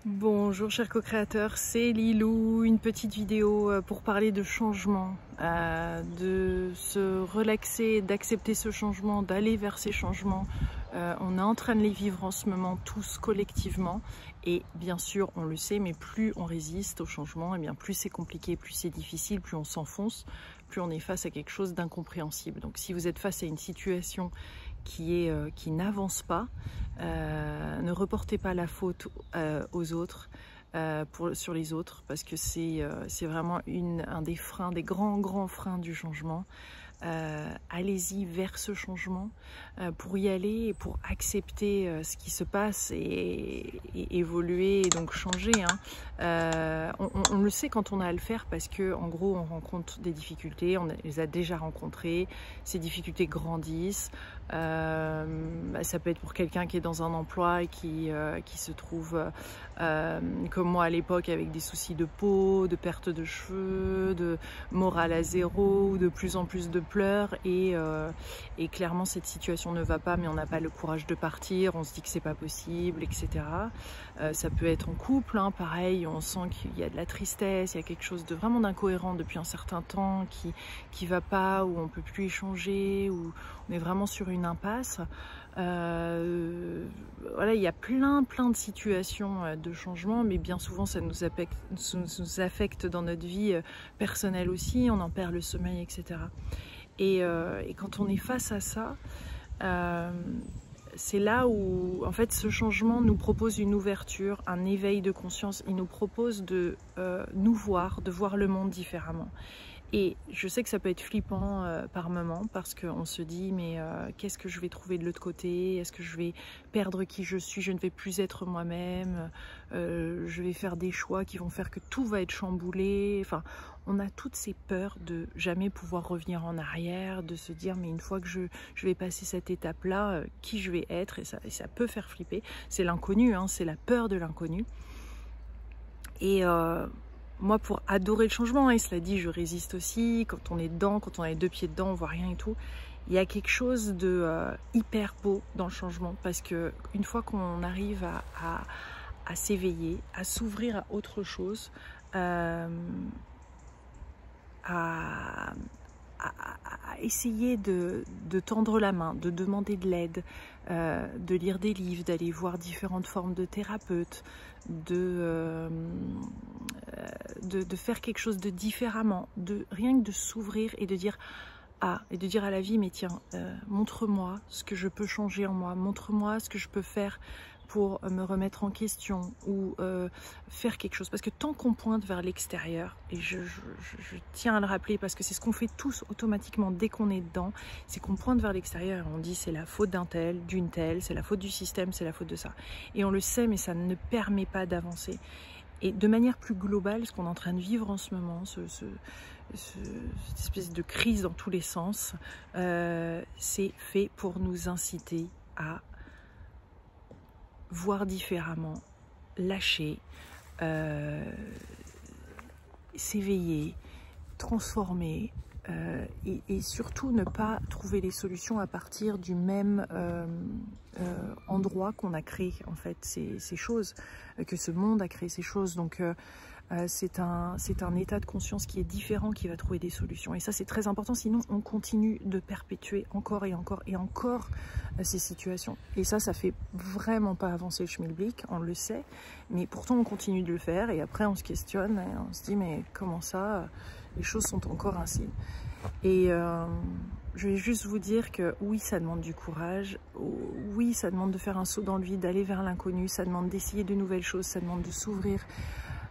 Bonjour chers co-créateurs, c'est Lilou, une petite vidéo pour parler de changement, de se relaxer, d'accepter ce changement, d'aller vers ces changements. On est en train de les vivre en ce moment tous collectivement et bien sûr on le sait, mais plus on résiste au changement, et bien plus c'est compliqué, plus c'est difficile, plus on s'enfonce, plus on est face à quelque chose d'incompréhensible. Donc si vous êtes face à une situation qui n'avance pas, ne reportez pas la faute aux autres, sur les autres, parce que c'est vraiment un des freins, des grands freins du changement. Allez-y vers ce changement pour y aller et pour accepter ce qui se passe et évoluer et donc changer. On le sait quand on a à le faire parce que en gros on rencontre des difficultés, on les a déjà rencontrées, ces difficultés grandissent. Ça peut être pour quelqu'un qui est dans un emploi et qui se trouve comme moi à l'époque avec des soucis de peau, de perte de cheveux, de morale à zéro, ou de plus en plus de pleurs et clairement cette situation ne va pas, mais on n'a pas le courage de partir, on se dit que c'est pas possible, etc. Ça peut être en couple, pareil, on sent qu'il y a de la tristesse, il y a quelque chose de vraiment d'incohérent depuis un certain temps qui va pas, où on peut plus échanger, où on est vraiment sur une impasse. Voilà, il y a plein de situations de changement, mais bien souvent ça nous affecte dans notre vie personnelle aussi, on en perd le sommeil, etc. Et quand on est face à ça, c'est là où en fait ce changement nous propose une ouverture, un éveil de conscience. Il nous propose de nous voir, de voir le monde différemment. Et je sais que ça peut être flippant par moments parce qu'on se dit mais qu'est-ce que je vais trouver de l'autre côté? Est-ce que je vais perdre qui je suis? Je ne vais plus être moi-même, je vais faire des choix qui vont faire que tout va être chamboulé. Enfin, on a toutes ces peurs de jamais pouvoir revenir en arrière, de se dire mais une fois que je vais passer cette étape-là, qui je vais être? Et ça peut faire flipper. C'est l'inconnu, c'est la peur de l'inconnu. Et moi, pour adorer le changement, et cela dit, je résiste aussi, quand on est dedans, quand on a les deux pieds dedans, on voit rien et tout, il y a quelque chose de hyper beau dans le changement, parce que une fois qu'on arrive à s'éveiller, à s'ouvrir à autre chose, à essayer de tendre la main, de demander de l'aide, de lire des livres, d'aller voir différentes formes de thérapeutes, de faire quelque chose de différemment, rien que de s'ouvrir et de dire à la vie mais tiens, montre-moi ce que je peux changer en moi, montre-moi ce que je peux faire pour me remettre en question ou faire quelque chose. Parce que tant qu'on pointe vers l'extérieur, et je tiens à le rappeler parce que c'est ce qu'on fait tous automatiquement dès qu'on est dedans, c'est qu'on pointe vers l'extérieur et on dit c'est la faute d'un tel, d'une telle, c'est la faute du système, c'est la faute de ça. Et on le sait, mais ça ne permet pas d'avancer. Et de manière plus globale, ce qu'on est en train de vivre en ce moment, cette espèce de crise dans tous les sens, c'est fait pour nous inciter à voir différemment, lâcher, s'éveiller, transformer et surtout ne pas trouver les solutions à partir du même endroit qu'on a créé en fait ces choses, que ce monde a créé ces choses. Donc c'est un état de conscience qui est différent qui va trouver des solutions. Et ça, c'est très important, sinon on continue de perpétuer encore et encore et encore ces situations. Et ça fait vraiment pas avancer le schmilblick, on le sait, mais pourtant on continue de le faire et après on se questionne et on se dit mais comment ça, les choses sont encore ainsi. Et je vais juste vous dire que oui, ça demande du courage, oui, ça demande de faire un saut dans le vide, d'aller vers l'inconnu, ça demande d'essayer de nouvelles choses, ça demande de s'ouvrir,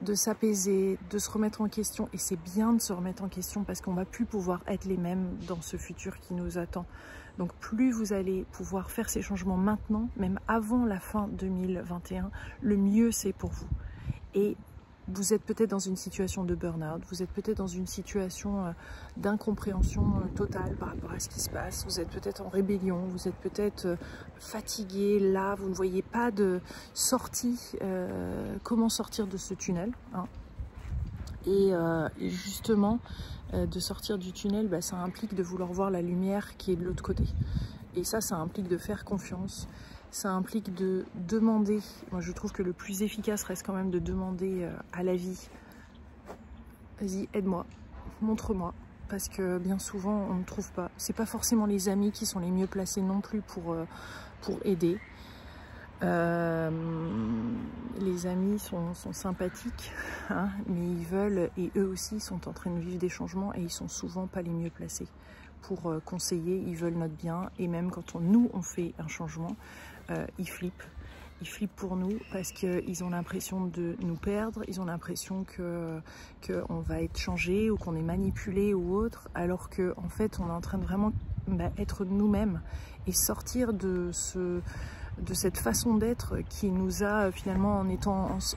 de s'apaiser, de se remettre en question. Et c'est bien de se remettre en question parce qu'on ne va plus pouvoir être les mêmes dans ce futur qui nous attend. Donc plus vous allez pouvoir faire ces changements maintenant, même avant la fin 2021, le mieux c'est pour vous. Et vous êtes peut-être dans une situation de burn-out, vous êtes peut-être dans une situation d'incompréhension totale par rapport à ce qui se passe, vous êtes peut-être en rébellion, vous êtes peut-être fatigué, là, vous ne voyez pas de sortie, comment sortir de ce tunnel. Et justement, de sortir du tunnel, ça implique de vouloir voir la lumière qui est de l'autre côté. Et ça implique de faire confiance. ça implique de demander. Moi je trouve que le plus efficace reste quand même de demander à la vie, vas-y aide-moi, montre-moi, parce que bien souvent on ne trouve pas. C'est pas forcément les amis qui sont les mieux placés non plus pour aider. Les amis sont sympathiques, hein, mais ils veulent, et eux aussi sont en train de vivre des changements et ils sont souvent pas les mieux placés pour conseiller. Ils veulent notre bien, et même quand nous on fait un changement, ils flippent pour nous parce qu'ils ont l'impression de nous perdre, ils ont l'impression qu'on va être changé ou qu'on est manipulé ou autre, alors qu'en fait on est en train de vraiment être nous-mêmes et sortir de cette façon d'être qui nous a finalement,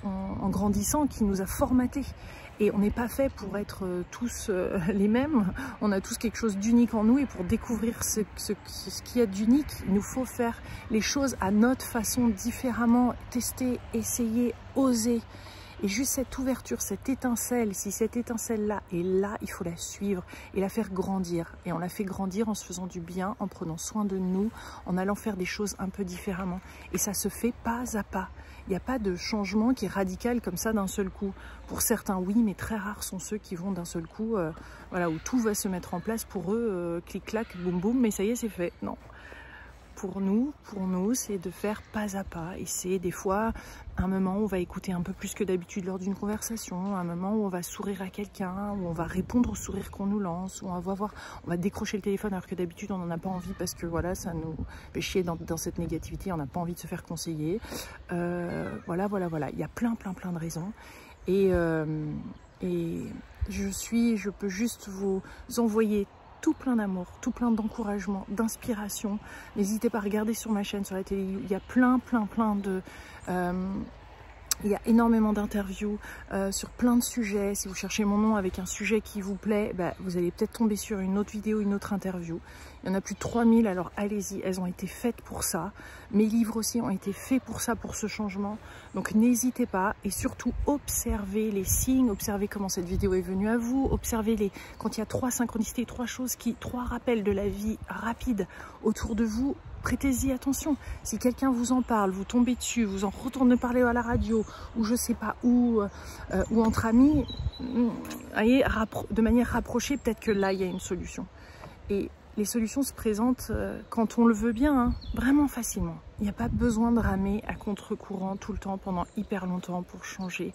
en grandissant, qui nous a formatés. Et on n'est pas fait pour être tous les mêmes, on a tous quelque chose d'unique en nous, et pour découvrir ce qu'il y a d'unique, il nous faut faire les choses à notre façon, différemment, tester, essayer, oser. Et juste cette ouverture, cette étincelle, si cette étincelle-là est là, il faut la suivre et la faire grandir. Et on la fait grandir en se faisant du bien, en prenant soin de nous, en allant faire des choses un peu différemment. Et ça se fait pas à pas. Il n'y a pas de changement qui est radical comme ça d'un seul coup. Pour certains, oui, mais très rares sont ceux qui vont d'un seul coup, voilà, où tout va se mettre en place pour eux, clic-clac, boum boum, mais ça y est, c'est fait. Non. Pour nous, c'est de faire pas à pas. Et c'est des fois un moment où on va écouter un peu plus que d'habitude lors d'une conversation, un moment où on va sourire à quelqu'un, où on va répondre au sourire qu'on nous lance, où on va décrocher le téléphone alors que d'habitude on n'en a pas envie parce que voilà, ça nous fait chier dans cette négativité, on n'a pas envie de se faire conseiller. Voilà. Il y a plein de raisons. Et je peux juste vous envoyer tout plein d'amour, tout plein d'encouragement, d'inspiration. N'hésitez pas à regarder sur ma chaîne, sur la télé, il y a plein de... il y a énormément d'interviews sur plein de sujets. Si vous cherchez mon nom avec un sujet qui vous plaît, vous allez peut-être tomber sur une autre vidéo, une autre interview. Il y en a plus de 3000, alors allez-y, elles ont été faites pour ça. Mes livres aussi ont été faits pour ça, pour ce changement. Donc n'hésitez pas, et surtout observez les signes, observez comment cette vidéo est venue à vous, observez quand il y a 3 synchronicités, 3 rappels de la vie rapides autour de vous. Prêtez-y attention. Si quelqu'un vous en parle, vous tombez dessus, vous en retournez parler à la radio, ou je sais pas où, ou entre amis, voyez, de manière rapprochée, peut-être que là, il y a une solution. Et les solutions se présentent quand on le veut bien, hein, vraiment facilement. Il n'y a pas besoin de ramer à contre-courant tout le temps, pendant hyper longtemps, pour changer,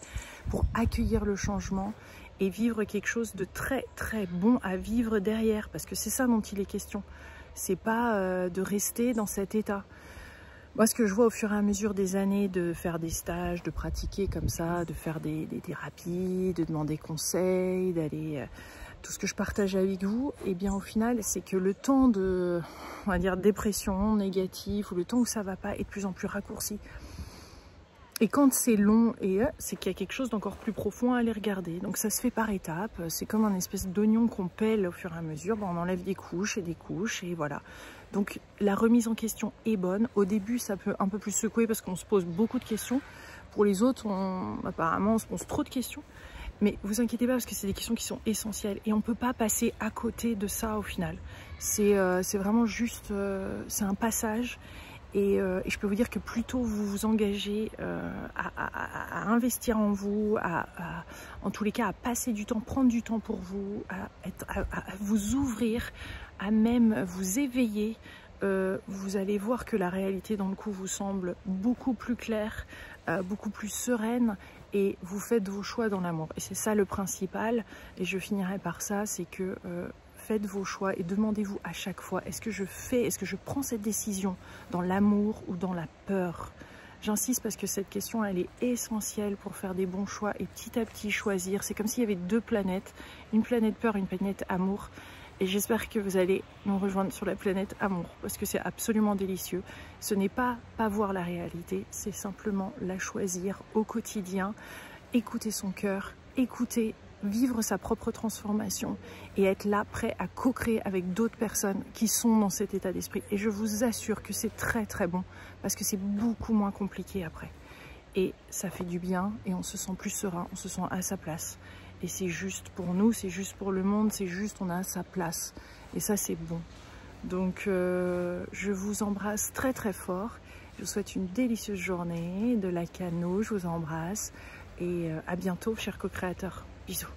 pour accueillir le changement et vivre quelque chose de très bon à vivre derrière, parce que c'est ça dont il est question. C'est pas de rester dans cet état. Moi, ce que je vois au fur et à mesure des années, de faire des stages, de pratiquer comme ça, de faire des thérapies, de demander conseil, d'aller... tout ce que je partage avec vous, et bien au final, c'est que le temps de, on va dire, dépression négative, ou le temps où ça va pas, est de plus en plus raccourci. Et quand c'est long, c'est qu'il y a quelque chose d'encore plus profond à aller regarder. Donc ça se fait par étapes, c'est comme un espèce d'oignon qu'on pèle au fur et à mesure, on enlève des couches, et voilà. Donc la remise en question est bonne. Au début, ça peut un peu plus secouer parce qu'on se pose beaucoup de questions. Pour les autres, apparemment, on se pose trop de questions. Mais vous inquiétez pas, parce que c'est des questions qui sont essentielles et on ne peut pas passer à côté de ça au final. C'est vraiment juste, c'est un passage, et je peux vous dire que plus tôt vous vous engagez à investir en vous, en tous les cas à passer du temps, prendre du temps pour vous, à vous ouvrir, à même vous éveiller, vous allez voir que la réalité dans le coup vous semble beaucoup plus claire, beaucoup plus sereine, et vous faites vos choix dans l'amour. Et c'est ça le principal, et je finirai par ça, c'est que faites vos choix et demandez-vous à chaque fois, est-ce que je prends cette décision dans l'amour ou dans la peur? J'insiste parce que cette question, elle est essentielle pour faire des bons choix et petit à petit choisir. C'est comme s'il y avait 2 planètes, une planète peur, une planète amour. Et j'espère que vous allez nous rejoindre sur la planète amour, parce que c'est absolument délicieux. Ce n'est pas voir la réalité, c'est simplement la choisir au quotidien, écouter son cœur, vivre sa propre transformation et être là, prêt à co-créer avec d'autres personnes qui sont dans cet état d'esprit. Et je vous assure que c'est très bon, parce que c'est beaucoup moins compliqué après. Et ça fait du bien, et on se sent plus serein, on se sent à sa place. Et c'est juste pour nous, c'est juste pour le monde, c'est juste, on a sa place. Et ça, c'est bon. Donc, je vous embrasse très fort. Je vous souhaite une délicieuse journée, de la cano, je vous embrasse et à bientôt chers co-créateurs. Bisous.